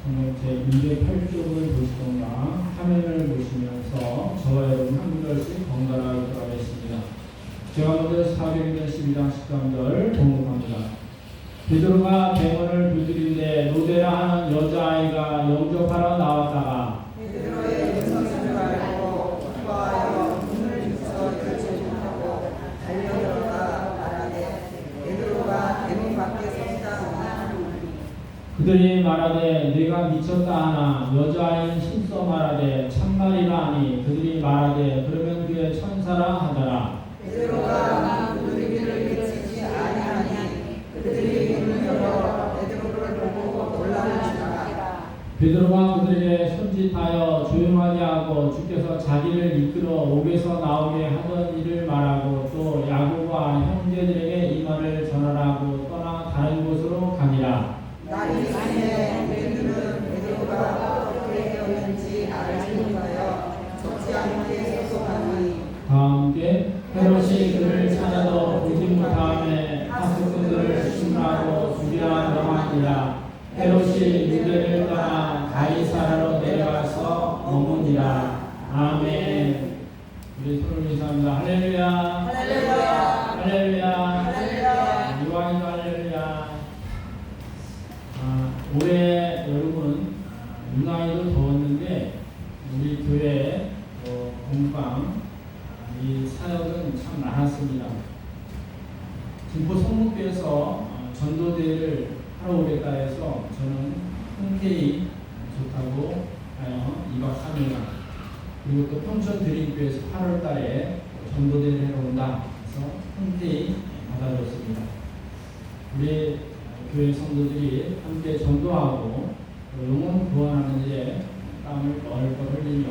제 208쪽을 보시던가 화면을 보시면서 저와 여러분 한 구절씩 번갈아 읽어가겠습니다. 제가 먼저 사도행전 12장 13절 봉독합니다. 베드로가 대문을 두드리는데 로데라 하는 여자아이가 영접하러 나왔다가 베드로의 음성을 알고 기뻐하여 문을 주서 열쇠하고 달려들어가 말하되 베드로가 대문 밖에 섰다 하니 그들이 말하되 네가 미쳤다 하나 여자아이는 힘써 말하되 참말이라 하니 그들이 말하되 그러면 그의 천사라 하더라. 베드로가 두드리기를 그치지 아니하니 그들이 문을 열어 베드로를 보고 놀라는지라. 베드로가 그들에게 손짓하여 조용하게 하고 주께서 자기를 이끌어 옥에서 나오게 하던 일을 말하고 또 야고보와 형제들에게 이 말을 전하라고 떠나 다른 곳으로 가니라. 날이 새에 우리는 베드로가 어떻게 되었는지 알지 못하여 적지 않게 소송하니 다 함께 헤롯이 그를 찾아도 보지 못하며 하숙들을 심하고 죽이라 명하니라. 헤롯이 유대를 떠나 가이사라로 내려가서 머무니라. 아멘. 우리 손을 인사합니다. 할렐루야. 할렐루야. 할렐루야. 할렐루야. 이왕이도 할렐루야. 올해 여러분 유난히도 더웠는데 우리 교회 공방 이 사역은 참 많았습니다. 김포 성목교에서 전도대회를 하러 오겠다 해서 저는 흔쾌히 좋다고 하여 2박 3일간 그리고 또 평촌 드림교에서 8월 달에 전도대회를 하러 온다 해서 흔쾌히 받아줬습니다. 우리 교회 성도들이 함께 전도하고 영혼 구원하는 일에 땀을 뻘뻘 흘리며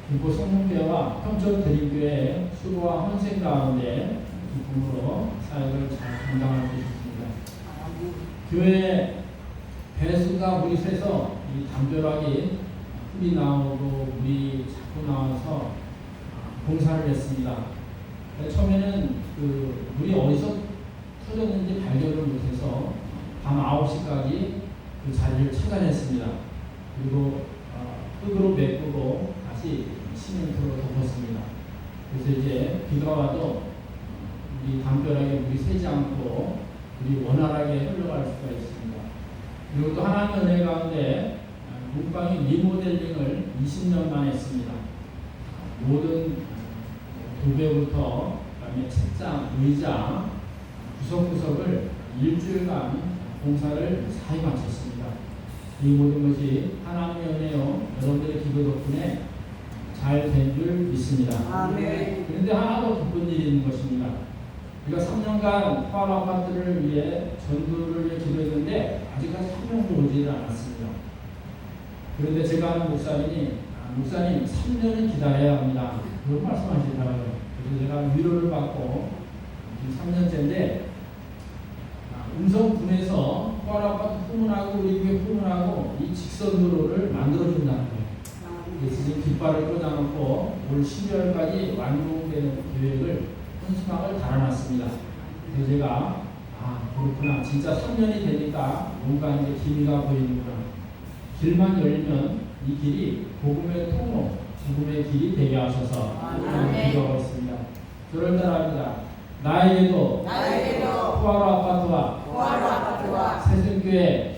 김포 성목교회와 평촌 드림교회의 수고와 헌신 가운데 기쁨으로 사역을 잘 감당할 수 있습니다. 교회 배수가 물이 새서 이 담벼락이 흙이 나오고 물이 자꾸 나와서 공사를 했습니다. 처음에는 그 물이 어디서 터졌는지 발견을 못해서 밤 9시까지 그 자리를 찾아냈습니다. 그리고 흙으로 메꾸고 다시 시멘트로 덮었습니다. 그래서 이제 비가 와도 이 담벼락에 물이 새지 않고 물이 원활하게 흘러갈 수가 있습니다. 그리고 또 하나님의 은혜 가운데 문방의 리모델링을 20년만 했습니다. 모든 도배부터 그다음에 책장, 의자, 구석구석을 일주일간 공사를 사이 마쳤습니다. 이 모든 것이 하나님의 은혜요 여러분들의 기도 덕분에 잘 된 줄 믿습니다. 아멘. 그런데 하나 더 기쁜 일이 있는 것입니다. 우리가 3년간 포알 아파트를 위해 전도를 위해 기도했는데 아직까지 한 명도 오지를 않았습니다. 그런데 제가 아는 목사님이 목사님 3년은 기다려야 합니다. 그런 말씀하시더라고요. 그래서 제가 위로를 받고 지금 3년째인데 음성군에서 포알 아파트 후문하고 우리 교회 후문하고 이 직선도로를 만들어준다는 거예요. 그래서 지금 깃발을 꽂아놓고 올 12월까지 완공되는 계획을 현수막을 달아놨습니다. 그래서 제가 그렇구나. 진짜 3년이 되니까 뭔가 이제 기미가 보이는구나. 길만 열면 이 길이 복음의 통로, 복음의 길이 되게 하셔서 기도하고 있습니다. 저를 따라합니다. 나에게도 포알 아파트와 세순교회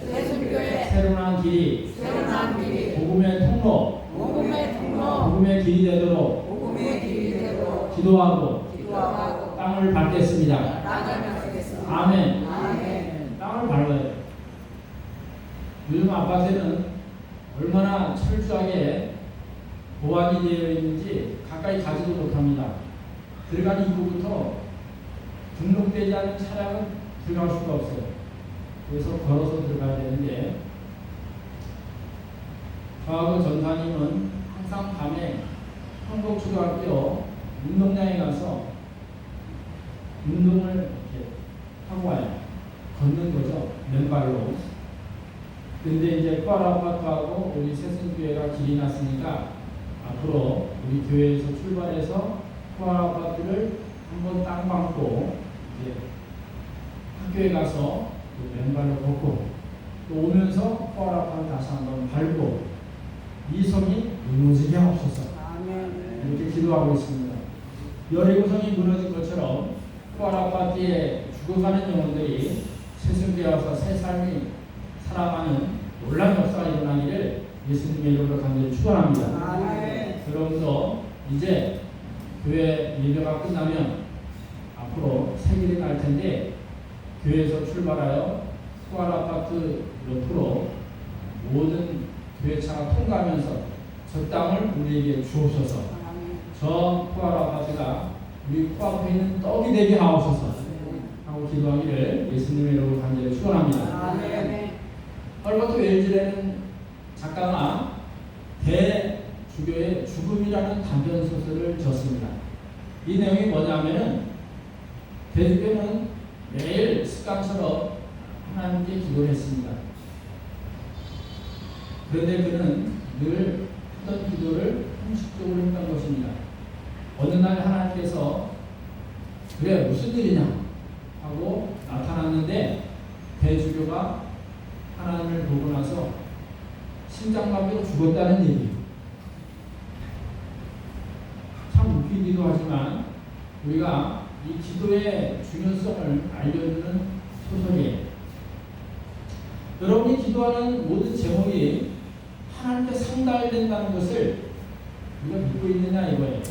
새로운 길이 복음의 통로, 복음의 길이 되도록 기도하고 땅을 밟겠습니다. 아멘. 땅을 밟아요. 요즘 아파트는 얼마나 철저하게 보완이 되어 있는지 가까이 가지도 못합니다. 들어가는 입구부터 등록되지 않은 차량은 들어갈 수가 없어요. 그래서 걸어서 들어가야 되는데 저하고 전사님은 항상 밤에 한국초등학교 운동장에 가서 운동을 이렇게 하고 와요. 걷는 거죠. 맨발로. 근데 이제 포알 아파트하고 우리 세순교회가 길이 났으니까 앞으로 우리 교회에서 출발해서 포알 아파트를 한번 땅 밟고 이제 학교에 가서 맨발로 걷고 또 오면서 포알 아파트 다시 한번 기도하고 있습니다. 여리고성이 무너진 것처럼 포알 아파트에 죽어가는 영혼들이 세순되어서 새 삶이 살아가는 놀라운 역사가 일어나기를 예수님의 이름으로 간절히 축원합니다. 아멘. 그러면서 이제 교회 예배가 끝나면 앞으로 생일이 날 텐데 교회에서 출발하여 포알 아파트 옆으로 모든 교회차가 통과하면서 저 땅을 우리에게 주옵소서. 저 포알 아파트가 우리 코앞에 있는 떡이 되게 하옵소서 하고 기도하기를 예수님의 이름으로 간절히 축원합니다. 아멘. 헐버트 웨일즈라는 작가가 대주교의 죽음이라는 단편 소설을 썼습니다. 이 내용이 뭐냐면은 대주교는 매일 습관처럼 하나님께 기도를 했습니다. 그런데 그는 늘 하던 기도를 형식적으로 했던 것입니다. 어느 날 하나님께서 그래 무슨 일이냐 하고 나타났는데 대주교가 하나님을 보고 나서 심장마비로 죽었다는 얘기예요. 참 웃기기도 하지만 우리가 이 기도의 중요성을 알려주는 소설이에요. 여러분이 기도하는 모든 제목이 하나님께 상달된다는 것을 우리가 믿고 있느냐 이거예요.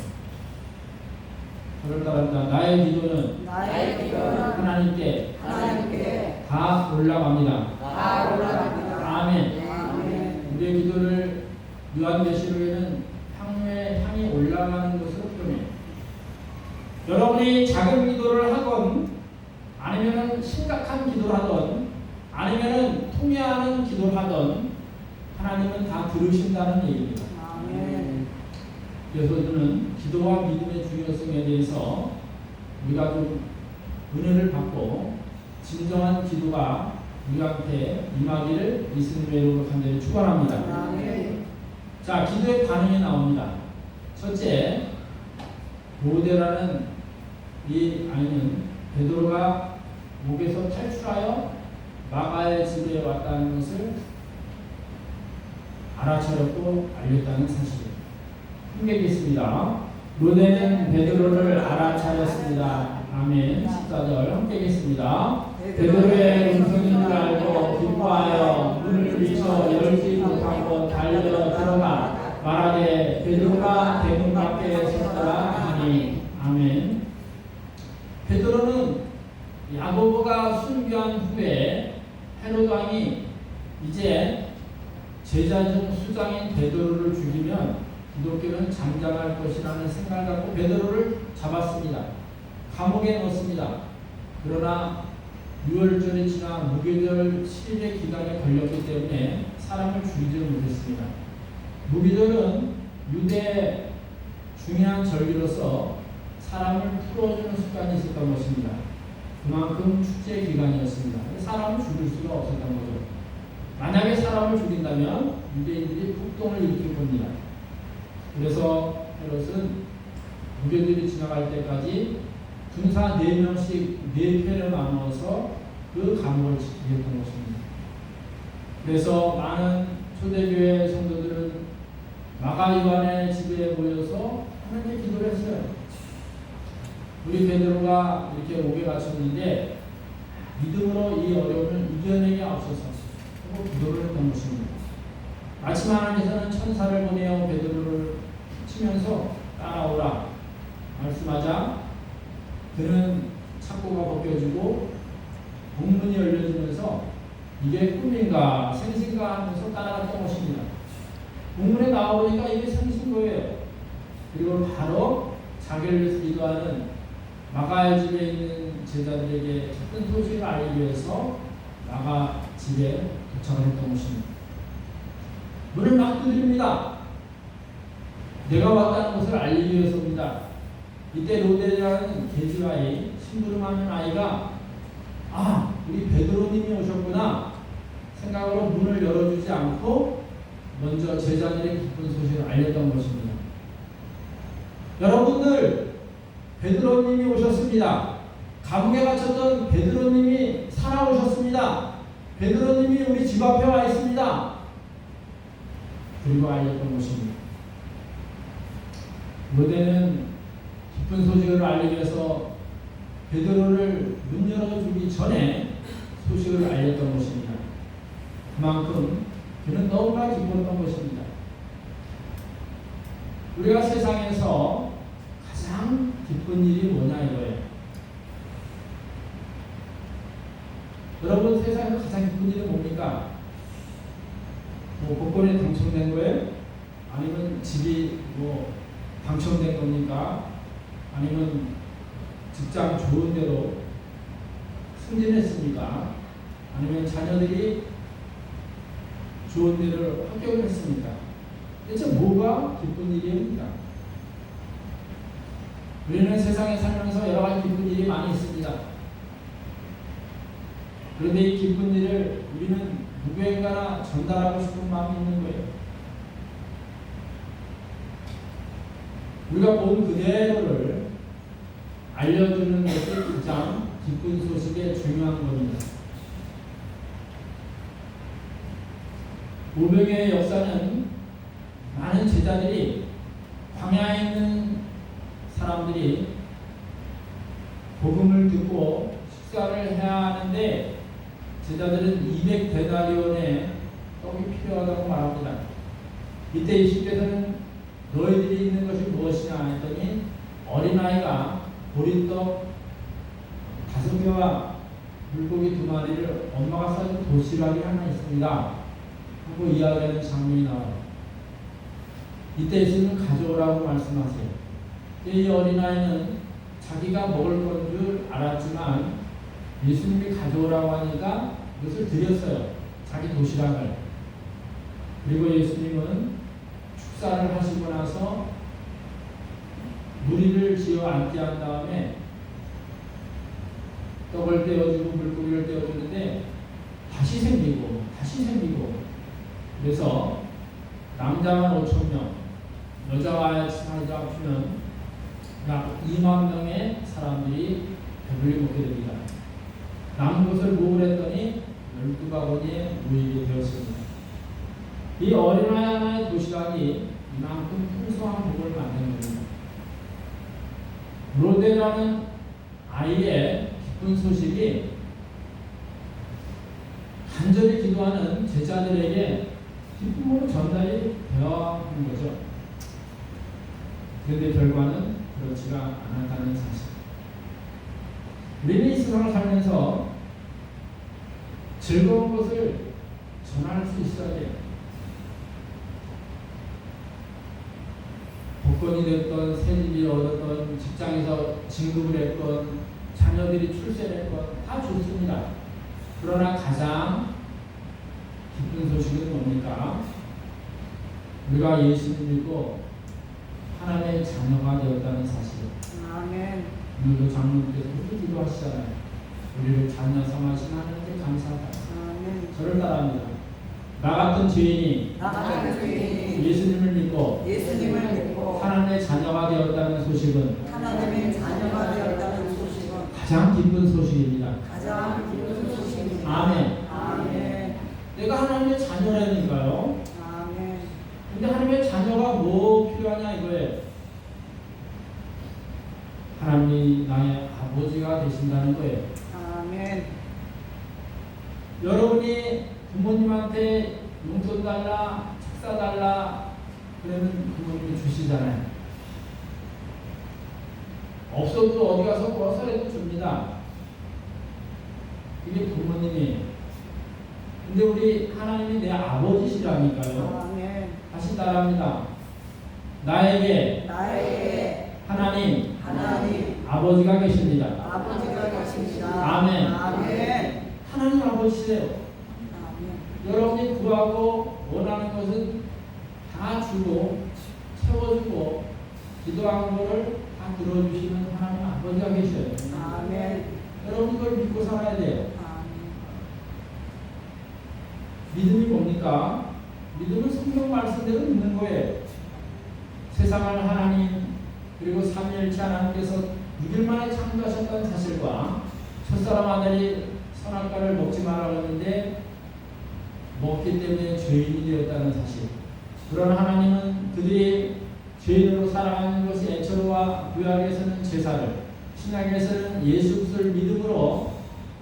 저를 따릅니다. 나의 기도는 하나님께 다 올라갑니다. 아멘. 우리의 기도를 요한계시록에는 향이 올라가는 것으로 표현해요. 여러분이 작은 기도를 하건 아니면 심각한 기도를 하건 아니면 통회하는 기도를 하건 하나님은 다 들으신다는 얘기입니다. 그래서 저는 기도와 믿음의 중요성에 대해서 우리가 좀 은혜를 받고 진정한 기도가 우리한테 임하기를 예수님의 이름으로 간절히 축원합니다. 자, 기도의 반응이 나옵니다. 첫째, 로데라는 이 아이는 베드로가 목에서 탈출하여 마가의 집에 왔다는 것을 알아차렸고 알렸다는 사실입니다. 함께하겠습니다. 로데는 베드로를 알아차렸습니다. 아멘. 14절 함께하겠습니다. 베드로의 음성인 줄 알고 기뻐하여 문을 비쳐 열지 못하고 달려 들어가 말하되 베드로가 대문 밖에 섰더라 하니. 아멘. 베드로는 야고보가 순교한 후에 헤롯 왕이 이제 제자 중 수장인 베드로를 죽이면 기독교는 잠잠할 것이라는 생각을 갖고 베드로를 잡았습니다. 감옥에 넣었습니다. 그러나 유월절이 지나 무교절 7일의 기간에 걸렸기 때문에 사람을 죽이지 못했습니다. 무교절은 유대의 중요한 절기로서 사람을 풀어주는 습관이 있었던 것입니다. 그만큼 축제 기간이었습니다. 사람을 죽일 수가 없었던 거죠. 만약에 사람을 죽인다면 유대인들이 폭동을 일으킬 겁니다. 그래서 헤롯은 무교절이 지나갈 때까지 군사 4명씩 4편을 나누어서 그 감옥을 지키게 했던 것입니다. 그래서 많은 초대교회 성도들은 마가 요한의 집에 모여서 하나님께 기도를 했어요. 우리 베드로가 이렇게 옥에 갇혔는데 믿음으로 이 어려움을 이겨내게 앞서서 기도를 했던 것입니다. 마침 하나님께서는 천사를 보내어 베드로를 치면서 따라오라 말씀하자 그는 착고가 벗겨지고 복문이 열려지면서 이게 꿈인가 생신가 하면서 따라갔던 것입니다. 복문에 나오니까 이게 생신 거예요. 그리고 바로 자기를 위해서 기도하는 마가의 집에 있는 제자들에게 작은 소식을 알리기 위해서 마가 집에 도착을 했던 것입니다. 문을 막 두드립니다. 내가 왔다는 것을 알리기 위해서입니다. 이때 로데라는 계집아이, 심부름하는 아이가 우리 베드로님이 오셨구나 생각으로 문을 열어주지 않고 먼저 제자들의 기쁜 소식을 알렸던 것입니다. 여러분들, 베드로님이 오셨습니다. 감옥에 갇혔던 베드로님이 살아오셨습니다. 베드로님이 우리 집 앞에 와 있습니다. 그리고 알렸던 것입니다. 로데는 기쁜 소식을 알리기 위해서 베드로를 문 열어주기 전에 소식을 알렸던 것입니다. 그만큼 그는 너무나 기뻤던 것입니다. 우리가 세상에서 가장 기쁜 일이 뭐냐 이거예요. 여러분 세상에서 가장 기쁜 일은 뭡니까? 복권에 당첨된 거예요? 아니면 집이 당첨된 겁니까? 아니면 직장 좋은 데로 승진했습니까? 아니면 자녀들이 좋은 데를 합격을 했습니까? 대체 뭐가 기쁜 일입니까? 우리는 세상에 살면서 여러 가지 기쁜 일이 많이 있습니다. 그런데 이 기쁜 일을 우리는 누구에게나 전달하고 싶은 마음이 있는 거예요. 우리가 본 그대로를 알려주는 것이 가장 기쁜 소식의 중요한 겁니다. 오병이어의 역사는 많은 제자들이 광야에 있는 사람들이 복음을 듣고 식사를 해야 하는데 제자들은 200데나리온의 떡이 필요하다고 말합니다. 이때 예수께서는 너희들이 있는 것이 무엇이냐 했더니 어린아이가 보리떡 5개와 물고기 2마리를 엄마가 싸준 도시락이 하나 있습니다 하고 이야기하는 장면이 나와요. 이때 예수님은 가져오라고 말씀하세요. 이 어린아이는 자기가 먹을 건 줄 알았지만 예수님이 가져오라고 하니까 이것을 드렸어요. 자기 도시락을. 그리고 예수님은 축사를 하시고 나서 무리를 지어 앉게 한 다음에 떡을 떼어주고 물고기를 떼어주는데 다시 생기고 그래서 남자만 5,000명 여자와 사이다 합치면 약 2만 명의 사람들이 배불리 먹게 됩니다. 남은 것을 모으려 했더니 12바구니에 모이게 되었습니다. 이 어린아이 하나의 도시락이 이만큼 풍성한 복을 만든 겁니다. 로데라는 아이의 기쁜 소식이 간절히 기도하는 제자들에게 기쁨으로 전달이 되어야 하는 거죠. 그런데 결과는 그렇지가 않았다는 사실. 우리는 이 세상을 살면서 즐거운 것을 전할 수 있어야 돼요. 복권이 됐건, 새집이 얻었건, 직장에서 진급을 했건, 자녀들이 출세했건 다 좋습니다. 그러나 가장 기쁜 소식은 뭡니까? 우리가 예수를 믿고 하나님의 자녀가 되었다는 사실. 아멘. 오늘도 장로님께서 그렇게 기도하시잖아요. 우리를 자녀 삼으신 하나님께 감사하다. 아멘. 저를 따라합니다. 나 같은 죄인이 예수님을 믿고 하나님의 자녀가 되었다는 소식은 하나님의 자녀가 되었다는 소식은 가장 기쁜 소식입니다. 가장 기쁜 소식입니다. 아멘. 아멘. 내가 하나님의 자녀라니까요. 아멘. 근데 하나님의 자녀가 뭐 필요하냐 이거예요. 하나님이 나의 아버지가 되신다는 거예요. 아멘. 여러분이 부모님한테 용돈 달라, 책사 달라 그러면 부모님이 주시잖아요. 없어도 어디 가서 꿔서라도 줍니다. 이게 부모님이에요. 근데 우리 하나님이 내 아버지시라니까요. 아멘. 다시 따라합니다. 나에게 하나님 아버지가 계십니다. 아버지가 계십니다. 아멘. 아멘. 하나님 아버지세요. 아멘. 여러분이 구하고 원하는 것은 다 주고 채워주고 기도하는 것을 다 들어주시는 하나님 아버지가 계셔요. 아멘. 여러분 그걸 믿고 살아야 돼요. 아멘. 믿음이 뭡니까? 믿음은 성경 말씀대로 믿는 거예요. 세상을 하나님 그리고 삼위일체 하나님께서 6일 만에 창조하셨다는 사실과 첫사람 아들이 선악과를 먹지 말라고 했는데 먹기 때문에 죄인이 되었다는 사실. 그런 하나님은 그들이 죄인으로 살아가는 것이 애처로와 구약에서는 제사를, 신약에서는 예수 그리스도를 믿음으로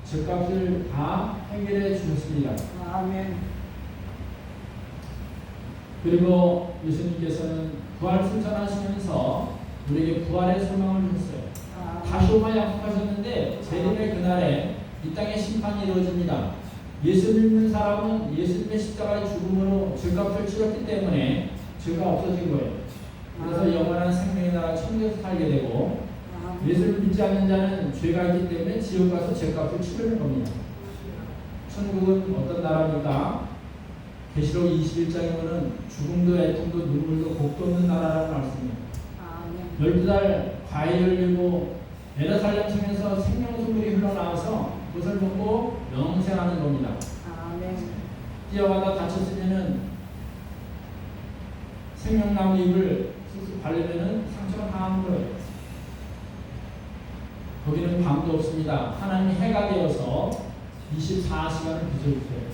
죄값을 다 해결해 주셨습니다. 아멘. 그리고 예수님께서는 부활 승천하시면서 우리에게 부활의 소망을 주셨어요. 다시 오마 약속하셨는데 재림의 그날에 이 땅에 심판이 이루어집니다. 예수 믿는 사람은 예수님의 십자가의 죽음으로 죄값을 치렀기 때문에 죄가 없어진 거예요. 그래서 영원한 생명의 나라 천국에서 살게 되고, 예수를 믿지 않는 자는 죄가 있기 때문에 지옥 가서 죄값을 치르는 겁니다. 천국은 어떤 나라입니까? 계시록 21장에 보면 죽음도 애통도 눈물도 곡도 없는 나라라고 말씀입니다. 12달 과일을 열리고 예루살렘 성에서 생명수물이 흘러나와서 그것을 먹고 영생하는 겁니다. 뛰어가다 다쳤으면은 생명나무 잎을 쑥쑥 바르면은 상처가 강한 거예요. 거기는 밤도 없습니다. 하나님이 해가 되어서 24시간을 비춰주세요.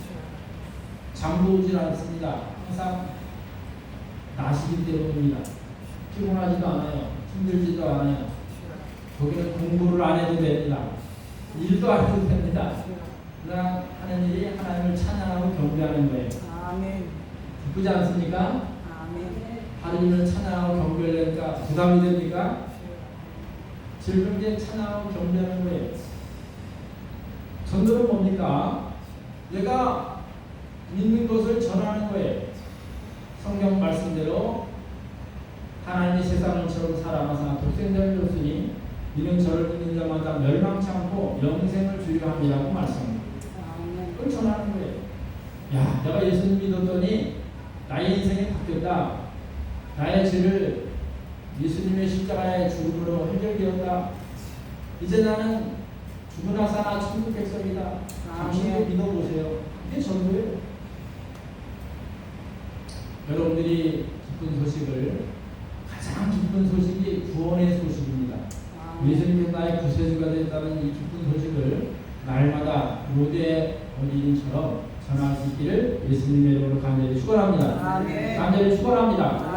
잠도 오질 않습니다. 항상 낮이기 때문입니다. 피곤하지도 않아요. 힘들지도 않아요. 거기는 공부를 안 해도 됩니다. 일도 안 해도 됩니다. 그냥 하는 일이 하나님을 찬양하고 경배하는 거예요. 기쁘지 않습니까? 하나님을 찬양하고 경배하니까 부담이 됩니까? 즐겁게 찬양하고 경배하는 거예요. 전도는 뭡니까? 내가 믿는 것을 전하는 거예요. 성경 말씀대로 하나님이 세상을처럼 사랑하사 독생자를 줬으니 이는 저를 믿는 자마다 멸망치 않고 영생을 주려 함이라고 말씀합니다. 그걸 전하는 거예요. 야, 내가 예수님 믿었더니 나의 인생이 바뀌었다. 나의 죄를 예수님의 십자가의 죽음으로 해결되었다. 이제 나는 죽으나 사나 천국 백성이다. 당신도 믿어보세요. 이게 전도예요. 여러분들이 기쁜 소식을, 가장 기쁜 소식이 구원의 소식입니다. 예수님께서 나의 구세주가 됐다는 이 기쁜 소식을 날마다 로데 어린이처럼 전할 수 있기를 예수님의 이름으로 간절히 축원합니다. 간절히 축원합니다.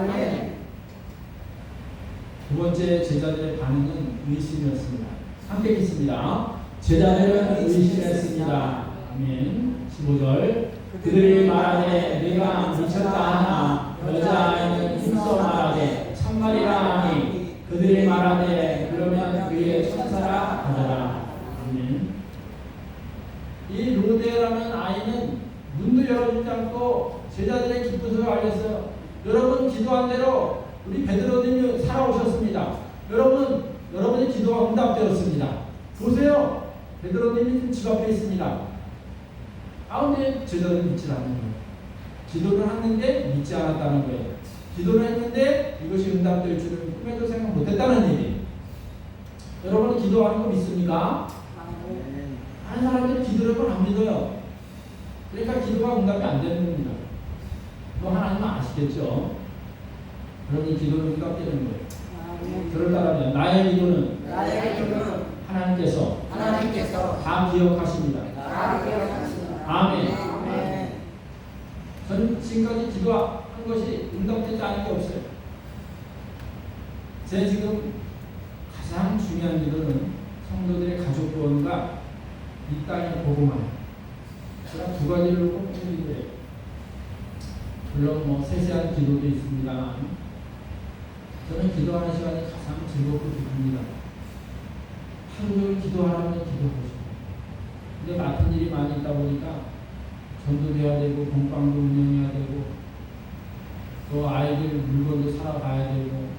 두 번째 제자들의 반응은 의심이었습니다. 함께 읽습니다. 제자들은 의심했습니다. 아멘. 15절. 그들이 말하되 내가 미쳤다 하나 여자아이는 힘써 말하되 참말이라 하니 그들이 말하되 그러면 그의 천사라 하더라. 아멘. 이 로데라는 아이는 문도 열어주지 않고 제자들의 기쁜 소식을 알렸어요. 여러분 기도한 대로 우리 베드로님이 살아오셨습니다. 여러분의 기도가 응답되었습니다. 보세요. 베드로님이 지금 집 앞에 있습니다. 근데 제자들은 믿지 않는 거예요. 기도를 했는데 믿지 않았다는 거예요. 기도를 했는데 이것이 응답될 줄은 꿈에도 생각 못했다는 얘기예요. 여러분은 기도하는 거 믿습니까? 다른 사람들은 기도를 하면 안 믿어요. 그러니까 기도가 응답이 안 되는 겁니다. 그거 하나님은 아시겠죠? 그러니 기도는 응답되는 거예요. 그렇다면 나의 기도는 하나님께서 다 기억하십니다. 아멘. 저는 지금까지 기도한 것이 응답되지 않은 게 없어요. 제 지금 가장 중요한 기도는 성도들의 가족 구원과 이 땅의 복음만. 제가 두 가지를 꼭 드리고요. 물론 세세한 기도도 있습니다. 저는 기도하는 시간이 가장 즐겁고 기쁩니다. 하루 종일 기도하라면 기도하고 싶어요. 근데 맡은 일이 많이 있다 보니까 전도도 해야 되고 공방도 운영해야 되고 또 아이들 물건도 사러 가야 되고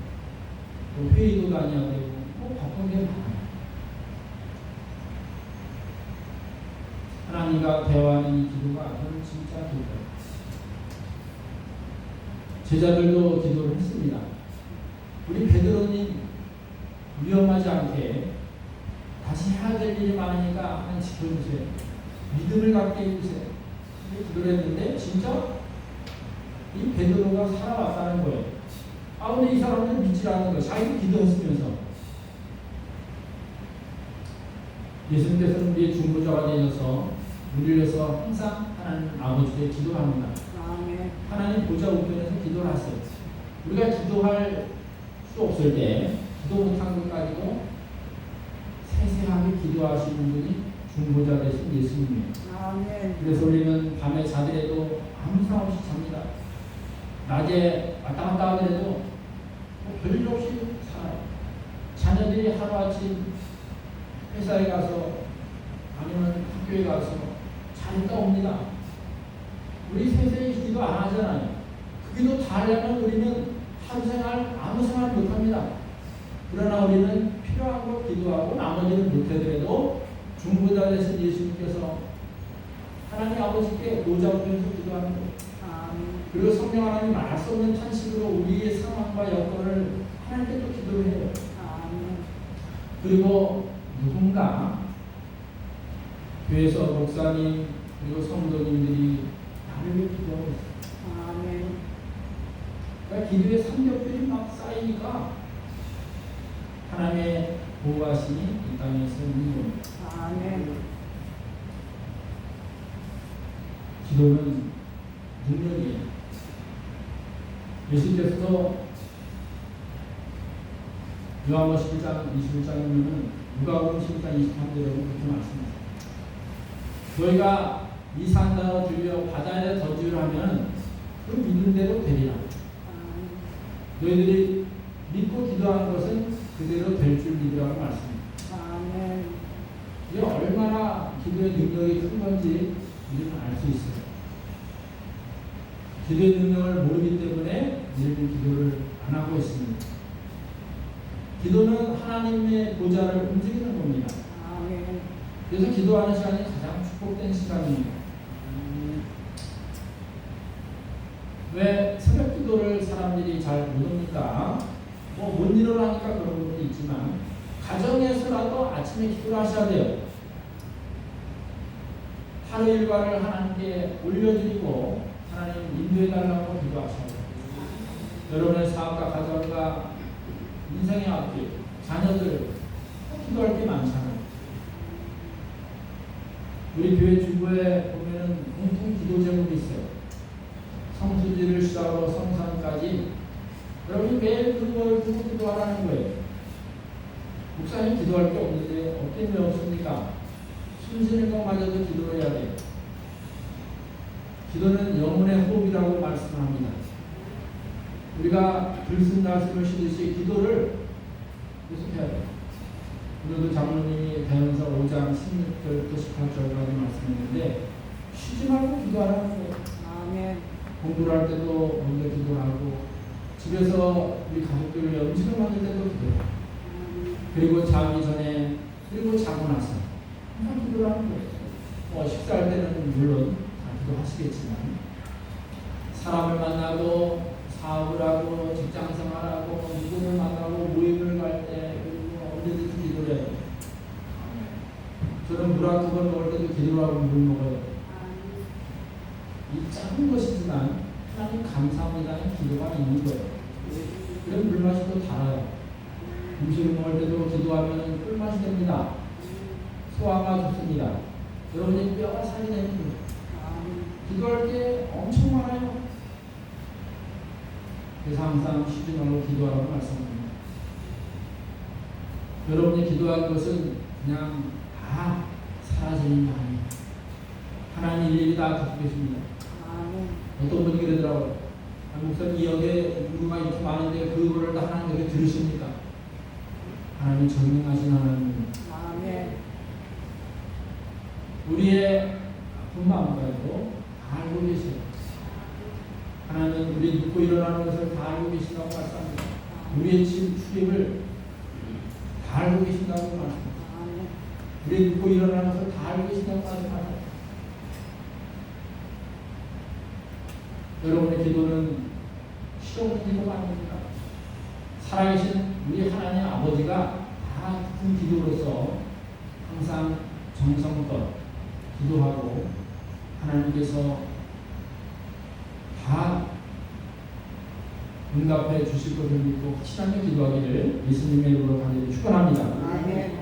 또 회의도 다녀야 되고 바쁜 게 많아요. 하나님과 대화하는 이 기도가 저는 진짜 기도예요. 제자들도 기도를 했습니다. 우리 베드로님 위험하지 않게 다시 해야 될 일이 많으니까 하나님 지켜주세요. 믿음을 갖게 해주세요. 기도를 했는데 진짜 이 베드로가 살아왔다는 거예요. 근데 이 사람들은 믿지 않는 거예요. 자기도 기도했으면서. 예수님께서는 우리의 중보자가 되셔서 우리를 위해서 항상 하나님 아버지께 기도합니다. 하나님 보좌 우편에서 기도를 하세요. 우리가 기도할 수도 없을 때 기도 못한 것 가지고 세세하게 기도하시는 분이 중보자 되신 예수님이에요. 아멘. 그래서 우리는 밤에 자더라도 아무 생각 없이 잡니다. 낮에 왔다 갔다 하더라도 뭐 별일 없이 살아요. 자녀들이 하루아침 회사에 가서 아니면 학교에 가서 잘 있다 옵니다. 우리 세세히 기도 안 하잖아요. 그 기도 다 하려면 우리는 하루 생활 아무 생활 못합니다. 그러나 우리는 필요한 거 기도하고 나머지는 못하더라도 중보자 되신 예수님께서 하나님 아버지께 노자하면서 기도하는 거예요. 아멘. 그리고 성령 하나님 말 수 없는 탄식으로 우리의 상황과 여건을 하나님께 또 기도를 해요. 아멘. 그리고 누군가 교회에서 목사님 그리고 성도님들이 나를 위해 기도하고 있어요. 아멘. 그러니까 기도의 삼겹살이 막 쌓이니까 하나님의 보호하심이 이 땅에서 있는 겁니다. 아멘. 기도는 능력이에요. 예수님께서도 요한복음 11장 21장이면 누가복음 11장 23절에 그렇게 말씀하세요. 너희가 이 산단어 들려 바다에 던지려 하면 그 믿는 대로 되리라. 너희들이 믿고 기도하는 것은 그대로 될 줄 믿으라고 말씀입니다. 아멘. 이게 얼마나 기도의 능력이 큰 건지 우리는 알 수 있어요. 기도의 능력을 모르기 때문에 우리는 기도를 안 하고 있습니다. 기도는 하나님의 보좌를 움직이는 겁니다. 아멘. 그래서 기도하는 시간이 가장 축복된 시간입니다. 왜 새벽 기도를 사람들이 잘 못합니까? 뭐 못 일어나니까 그런 부분도 있지만 가정에서라도 아침에 기도를 하셔야 돼요. 하루 일과를 하나님께 올려드리고 하나님 인도해달라고 기도하셔야 돼요. 여러분의 사업과 가정과 인생의 앞길, 자녀들 기도할 게 많잖아요. 우리 교회 주보에 보면은 공통 기도 제목이 있어요. 성수지를 시작으로 성산까지 여러분이 매일 그걸 두고 기도하라는 거예요. 목사님 기도할 게 없는데 어떤 게 없습니까? 숨쉬는 것마저도 기도를 해야 돼요. 기도는 영혼의 호흡이라고 말씀합니다. 우리가 들숨날숨을 쉬듯이 기도를 계속해야 돼요. 오늘도 장로님이 대언서 5장 16절부터 18절까지 말씀했는데 쉬지 말고 기도하라는 거예요. 아멘. 공부를 할 때도 먼저 기도하고 집에서 우리 가족들을 음식을 만들 때도 기도하고 그리고 자기 전에 그리고 자고 나서 항상 기도를 하는 거예요. 식사할 때는 물론 다 기도하시겠지만 사람을 만나고 사업을 하고 직장 생활하고 누구를 만나고 모임을 갈 때 그리고 언제든지 기도를 해요. 저는 물 한 컵을 먹을 때도 기도를 하고 물 먹어요. 이 작은 것이지만 하나님 감사합니다는 기도가 있는 거예요. 그럼 물맛이 또 달아요. 음식을 먹을 때도 기도하면 꿀맛이 됩니다. 소화가 좋습니다. 여러분의 뼈가 살이 되는 거예요. 기도할 게 엄청 많아요. 그래서 항상 쉬지 말고 기도하라고 말씀합니다. 여러분이 기도할 것은 그냥 다 사라지는 게 아니에요. 하나님 일일이 다 듣고 계십니다. 어떤 분이 그러더라고요. 목사님 이 역에 누구가 이렇게 많은데 그거를 다 하나님께 들으십니까? 하나님 전능하신 하나님입니다. 아멘. 우리의 아픈 마음까지도 다 알고 계세요. 하나님 우리 눕고 일어나는 것을 다 알고 계신다고 말씀합니다. 우리의 출입을 다 알고 계신다고 말씀합니다. 우리 눕고 일어나는 것을 다 알고 계신다고 말씀합니다. 여러분의 기도는 실없는 기도가 아닙니다. 살아계신 우리 하나님 아버지가 다 큰 기도로서 항상 정성껏 기도하고 하나님께서 다 응답해 주실 것을 믿고 확실하게 기도하기를 예수님의 이름으로 간절히 축원합니다. 아멘.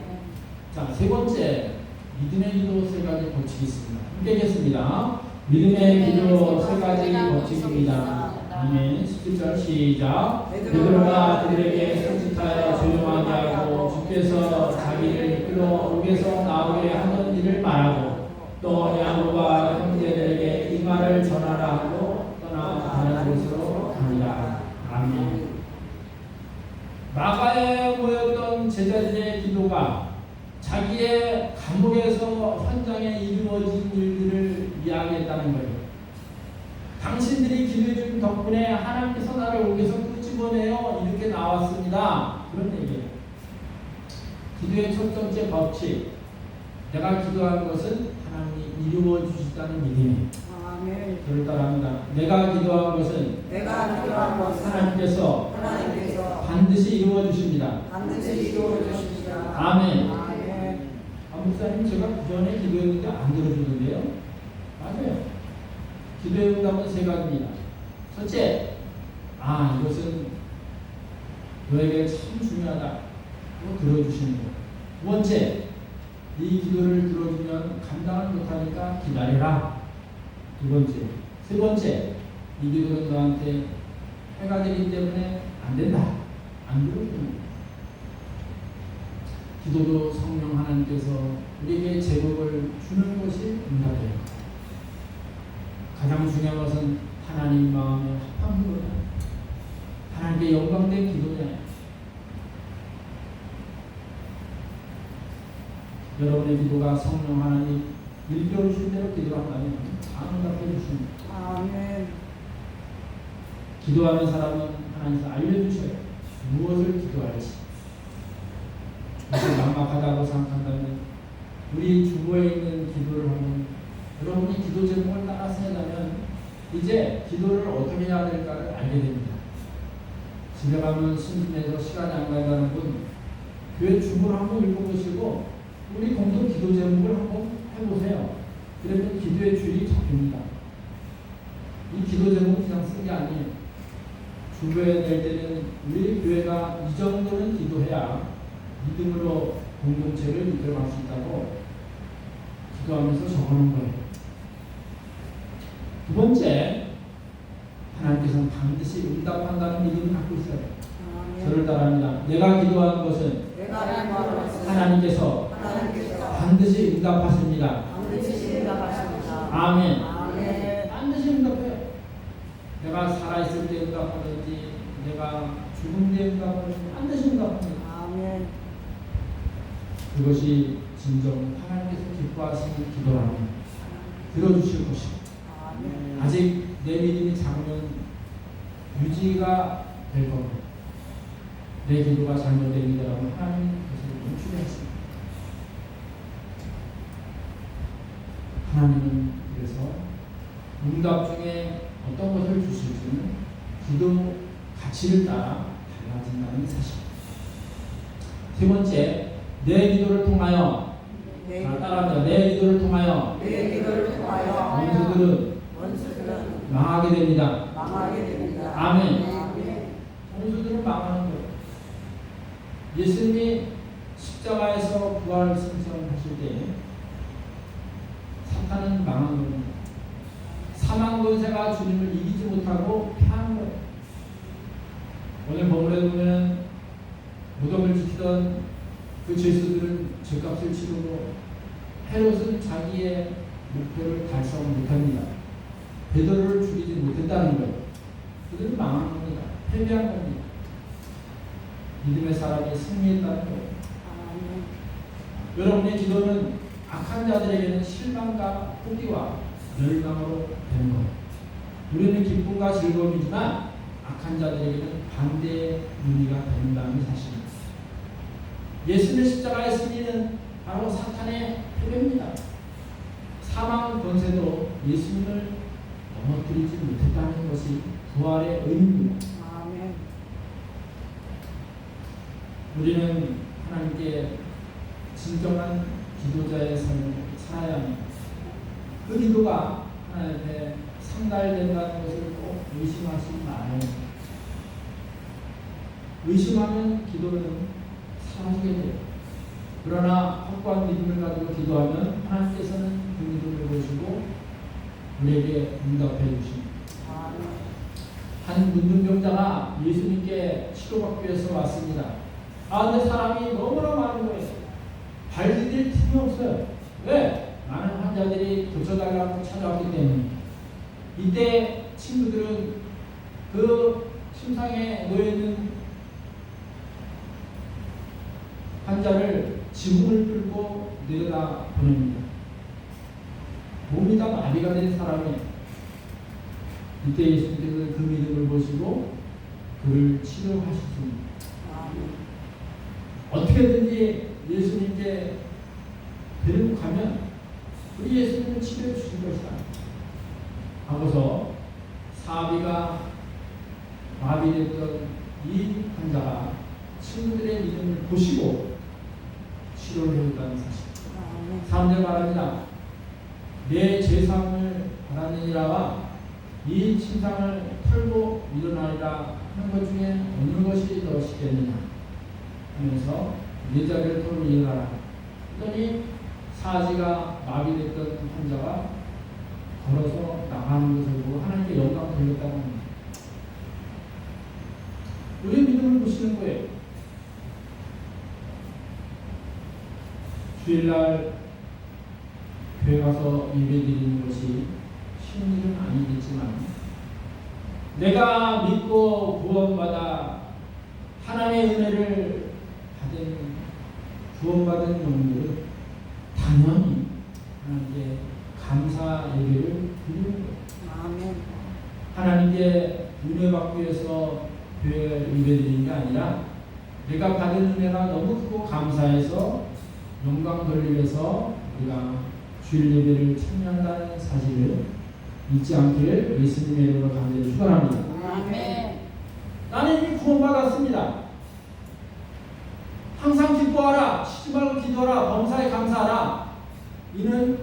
자, 세 번째 믿음의 기도 세 가지 법칙이 있습니다. 함께 하겠습니다. 믿음의 기도 세 가지 법칙입니다. 아멘. 17절 시작. 베드로가 그들에게 손짓하여 조용하게 하고 주께서 자기를 이끌어 옥에서 나오게 하던 일을 말하고 또 야고보와 형제들에게 이 말을 전하라 하고 떠나 다른 곳으로 갑니다. 아멘. 마가에 모였던 제자들의 기도가 자기의 감옥에서 현장에 이루어진 일들을 이야기했다는 거예요. 당신들이 기도해준 덕분에 하나님께서 나를 옥에서 끄집어내어 이렇게 나왔습니다. 그런 얘기예요. 기도의 첫 번째 법칙, 내가 기도하는 것은 하나님이 이루어 주시다는 믿음이에요. 아멘. 저를 따라합니다. 내가 기도한 것은 하나님께서 반드시 이루어 주십니다. 반드시 이루어 주십니다. 아멘. 아멘. 목사님, 제가 그 전에 기도했는데 안 들어주는데요? 맞아요. 기도의 응답은 세 가지입니다. 첫째, 이것은 너에게 참 중요하다. 들어주시는 것. 두 번째, 네 기도를 들어주면 감당을 못하니까 기다려라. 두 번째. 세 번째, 네 기도는 너한테 해가 되기 때문에 안 된다. 안 들어주는 것. 기도도 성령 하나님께서 우리에게 제복을 주는 것이 응답이에요. 가장 중요한 것은 하나님 마음에 합한 기도다. 하나님께 영광된 기도잖아요. 여러분의 기도가 성령 하나님 일깨우신 대로 기도한다면 다 응답해 주십니다. 아멘. 기도하는 사람은 하나님께서 알려주셔요. 무엇을 기도할지. 무슨 막막하다고 생각한다면 우리 주보에 있는 기도를 하면 여러분이 기도 제목을 따라서 해가면 이제 기도를 어떻게 해야 될까를 알게 됩니다. 집에 가면 심심해서 시간이 안 간다는 분 교회 주보를 한번 읽어보시고 우리 공동 기도 제목을 한번 해보세요. 그러면 기도의 줄이 잡힙니다. 이 기도 제목은 그냥 쓴 게 아니에요. 주보에 낼 때는 우리 교회가 이 정도는 기도해야 믿음으로 공동체를 이끌어갈 수 있다고 기도하면서 적어놓은 거예요. 두 번째, 하나님께서는 반드시 응답한다는 믿음을 갖고 있어요. 저를 따라합니다. 내가 기도하는 것은 하나님께서 반드시 응답하십니다. 아멘. 반드시 응답해요. 내가 살아있을 때 응답하든지 내가 죽은 데 응답하든지 반드시 응답합니다. 아멘. 그것이 진정 하나님께서 기뻐하시는 기도라면 들어주실 것이고 아직 내 믿음이 작으면 유지가 될 겁니다. 내 기도가 잘못되기라면 하나님 그것을 멈추게 하십니다. 하나님은 그래서 응답 중에 어떤 것을 주실지는 기도 가치를 따라 달라진다는 사실입니다. 세 번째, 내 기도를 통하여 따라합니다. 내 기도를 통하여 원수들은 망하게 됩니다. 아멘. 원수들은 망하는 거예요. 예수님이 십자가에서 부활 승천하실 때 사탄은 망한 겁니다. 사망 권세가 주님을 이기지 못하고 패한 거예요. 오늘 본문에 보면 무덤을 지키던 그 죄수들은 죄값을 치르고 헤롯은 자기의 목표를 달성 못합니다. 베드로를 죽이지 못했다는 거예요. 그들은 망한 겁니다. 패배한 겁니다. 믿음의 사람이 승리했다는 거예요. 여러분의 기도는 악한 자들에게는 실망과 포기와 멸망으로 되는 거예요. 우리는 기쁨과 즐거움이지만 악한 자들에게는 반대의 의미가 된다는 사실입니다. 예수님의 십자가의 승리는 바로 사탄의 패배입니다. 사망 권세도 예수님을 넘어뜨리지 못했다는 것이 부활의 의미입니다. 아멘. 우리는 하나님께 진정한 기도자의 삶을 살아야 합니다. 그 기도가 하나님 앞에 상달된다는 것을 꼭 의심하지 말아요. 의심하면 기도는 사라지게 돼요. 그러나 확고한 믿음을 가지고 기도하면 하나님께서는 그 믿음을 보시고 우리에게 응답해 주십니다. 한 한 문둥병자가 예수님께 치료받기 위해서 왔습니다. 근데 사람이 너무나 많은 거예요. 발 디딜 틈이 없어요. 왜? 많은 환자들이 고쳐달라고 찾아왔기 때문에. 이때 친구들은 그 침상에 놓여있는 환자를 지붕을 뚫고 내려다 보냅니다. 몸이 다 마비가 된 사람이에요. 이때 예수님께서 그 믿음을 보시고 그를 치료하셨습니다. 어떻게든지 예수님께 데리고 가면 우리 예수님은 치료해 주실 것이다 하고서 사비가 마비됐던 이 환자가 친구들의 믿음을 보시고 치료를 해줬다는 사실. 3절 말합니다. 내 제사함을 바라느니라와 이 침상을 털고 일어나리라 하는 것 중에 어느 것이 더 쉽겠느냐 하면서 네 자리를 털고 일어나라 했더니 사지가 마비됐던 환자가 걸어서 나가는 것을 보고 하나님께 영광 돌렸다고 합니다. 우리의 믿음을 보시는 거예요. 주일날 교회 가서 예배드리는 것이 쉬운 일은 아니겠지만 내가 믿고 구원받아 하나님의 은혜를 받은 구원받은 영혼들은 당연히 하나님께 감사 예배를 드리는 거예요. 하나님께 은혜 받기 위해서 교회 예배드리는 게 아니라 내가 받은 은혜가 너무 크고 감사해서 영광 돌리기 위해서 우리가 주일 예배를 참여한다는 사실을 잊지 않기를 예수님의 이름으로 간절히 축원합니다. 아멘. 나는 이미 구원받았습니다. 항상 기뻐하라. 쉬지 말고 기도하라. 범사에 감사하라. 이는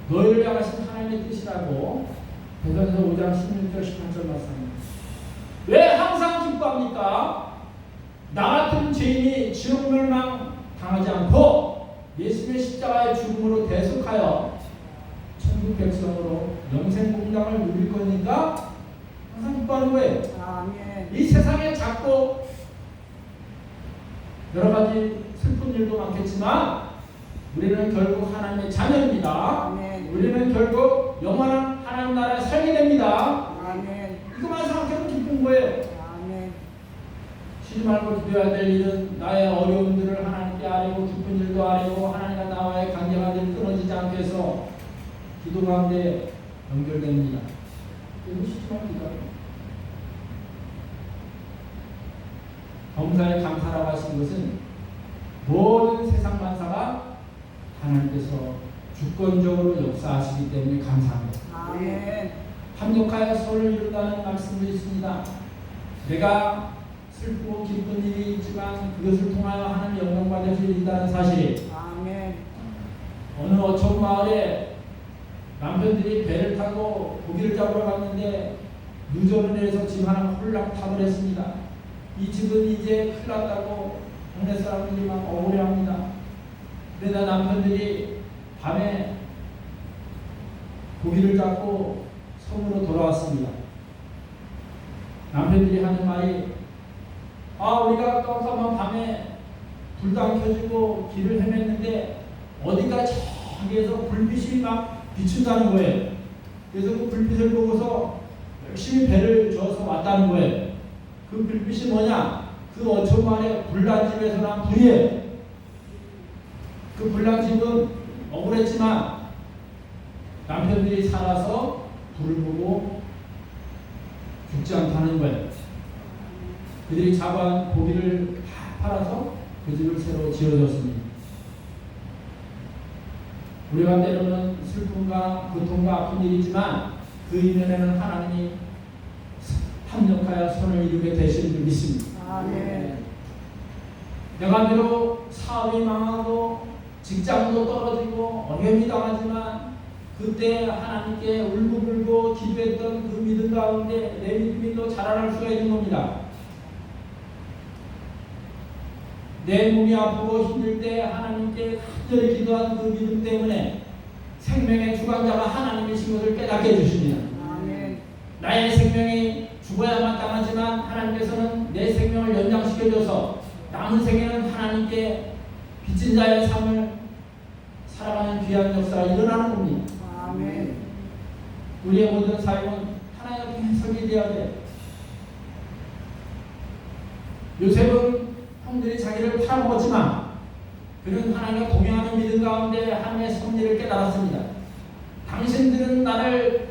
너희를 향하신 하나님의 뜻이라고 베드로전서 5장 16절 18절 말씀입니다. 왜 항상 기뻐합니까? 나 같은 죄인이 지옥 멸망 당하지 않고 예수님의 십자가의 죽음으로 대속하여 천국 백성으로 영생 공장을 누릴 거니까 항상 기뻐하는 거예요. 아멘. 이 세상에 작고 여러 가지 슬픈 일도 많겠지만 우리는 결국 하나님의 자녀입니다. 아멘. 우리는 결국 영원한 하나님 나라에 살게 됩니다. 아멘. 이것만 생각해도 기쁜 거예요. 아멘. 쉬지 말고 기도해야 될 일은 나의 어려움들을 하나님께 아뢰고 기쁜 일도 아뢰고 하나님과 나와의 관계가 늘 끊어지지 않게 해서 기도 가운데 연결됩니다. 그리고 쉬지 말고 기도합니다. 범사에 감사라고 하신 것은 모든 세상 만사가 하나님께서 주권적으로 역사하시기 때문에 감사합니다. 아멘. 합력하여 서로를 이룬다는 말씀도 있습니다. 내가 슬프고 기쁜 일이 있지만 그것을 통하여 하나님 영광 받으시리다는 사실이 아멘. 어느 어촌 마을에 남편들이 배를 타고 고기를 잡으러 갔는데 누전을 해서 집 하나 홀랑 타버렸습니다. 이 집은 이제 큰일 났다고 동네 사람들이 막 억울해합니다. 그러다 남편들이 밤에 고기를 잡고 섬으로 돌아왔습니다. 남편들이 하는 말이 우리가 깜깜한 밤에 불도 안 켜지고 길을 헤맸는데 어디가 저기에서 불빛이 막 비춘다는 거예요. 그래서 그 불빛을 보고서 열심히 배를 저어서 왔다는 거예요. 그 불빛이 뭐냐? 그 어촌마을에 불난집에서 난 불이에요. 그 불난집은 억울했지만 남편들이 살아서 불을 보고 죽지 않다는 거예요. 그들이 잡아온 고기를 다 팔아서 그 집을 새로 지어줬습니다. 우리가 때로는 슬픔과 고통과 아픈 일이지만 그 이면에는 하나님이 합력하여 손을 이루게 되시는 줄 믿습니다. 아멘. 내가 비록 사업이 망하고 직장도 떨어지고 어려움이 당하지만 그때 하나님께 울고불고 기도했던 그 믿음 가운데 내 믿음이 더 자라날 수가 있는 겁니다. 내 몸이 아프고 힘들 때 하나님께 간절히 기도한 그 믿음 때문에 생명의 주관자가 하나님이신 것을 깨닫게 해주십니다. 아멘. 나의 생명이 죽어야만 당하지만 하나님께서는 내 생명을 연장시켜줘서 남은 생에는 하나님께 빚진 자의 삶을 살아가는 귀한 역사가 일어나는 겁니다. 아멘. 우리의 모든 삶은 하나님 앞에 해석이 되어야 돼. 요셉은 형들이 자기를 팔아먹었지만 그는 하나님과 동행하는 믿음 가운데 하나님의 섭리를 깨달았습니다. 당신들은 나를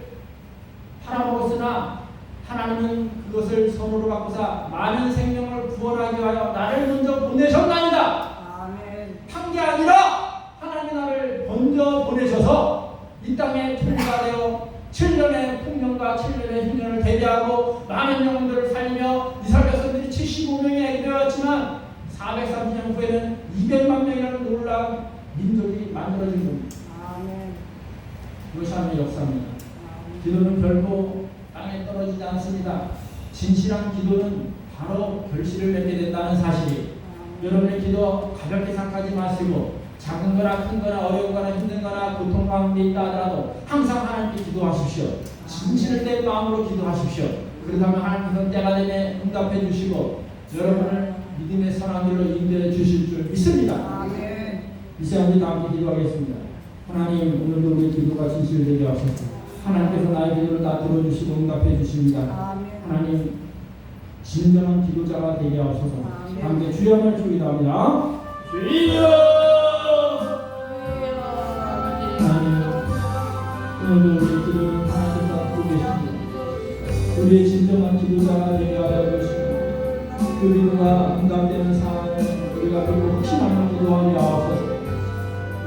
팔아먹었으나 하나님은 그것을 선으로 바꾸사 많은 생명을 구원하기 위하여 나를 먼저 보내셨나이다. 아멘. 한 게 아니라 하나님이 나를 먼저 보내셔서 이 땅에 통치가 되어 7년의 풍년과 7년의 흉년을 대비하고 많은 영혼들을 살리며 이스라엘 백성들이 75명이 되었지만 430년 후에는 200만 명이라는 놀라운 민족이 만들어진 겁니다. 아멘. 이것이 하나님의 역사입니다. 기도는 결코 땅에 떨어지지 않습니다. 진실한 기도는 바로 결실을 맺게 된다는 사실이, 여러분의 기도 가볍게 생각하지 마시고 작은 거나 큰 거나 어려운 거나 힘든 거나 고통 가운데 있다 하더라도 항상 하나님께 기도하십시오. 진실을 된 마음으로 기도하십시오. 그렇다면 하나님께서 때가 되면 응답해 주시고 여러분을 믿음의 선한 길로 인도해 주실 줄 믿습니다. 아멘. 이 시간 우리 다 함께 기도하겠습니다. 하나님, 오늘도 우리 기도가 진실되게 하소서. 하나님께서 나의 기도를 다 들어주시고 응답해 주십니다. 아멘. 하나님, 진정한 기도자가 되게 하소서. 아멘. 함께 주여만 기도합니다. 주여! 하나님, 오늘도 우리 기도는 하나님께서 듣고 계십니다. 우리의 진정한 기도자가 되게 하여 주시고 그 기도가 응답되는 상황을 우리가 그리고 확신하며 기도하게 하옵소서.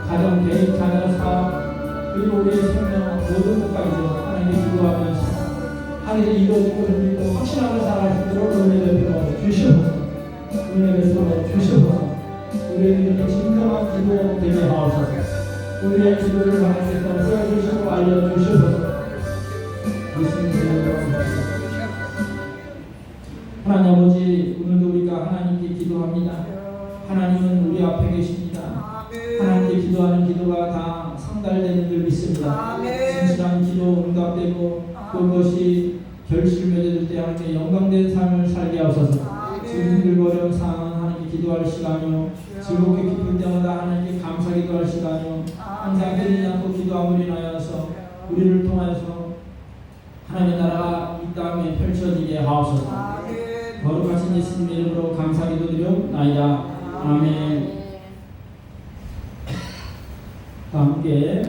가정, 개인, 자녀, 사업 그리고 우리의 생명 모든 것까지 하나님께 기도하면서 하나님의 이루어지고 믿고 확신하며 살아갈 수 있도록 은혜를 베풀어 주시옵소서. 은혜를 베풀어 주시옵소서. 우리에게 진정한 기도 되게 하옵소서. 우리의 기도를 하나님께서 써주시고 알려주시옵소서. 예수님의 이름으로 하나님 아버지, 오늘도 우리가 하나님께 기도합니다. 하나님은 우리 앞에 계십니다. 하나님께 기도하는 기도가 다 상달되는 줄 믿습니다. 아멘. 진실한 기도 응답되고 그것이 결실 맺어질 때 하나님의 영광된 삶을 살게 하소서. 지금 힘들고 어려운 상황은 하나님께 기도할 시간이요, 즐겁게 기쁠 때마다 하나님께 감사 기도할 시간이요, 항상 끊이지 않고 기도함으로 인하여서 우리를 통하여서 하나님의 나라가 이 땅에 펼쳐지게 하옵소서. 아멘. 거룩하신 예수님 이름으로 감사 기도드리옵나이다. 아멘. 다 함께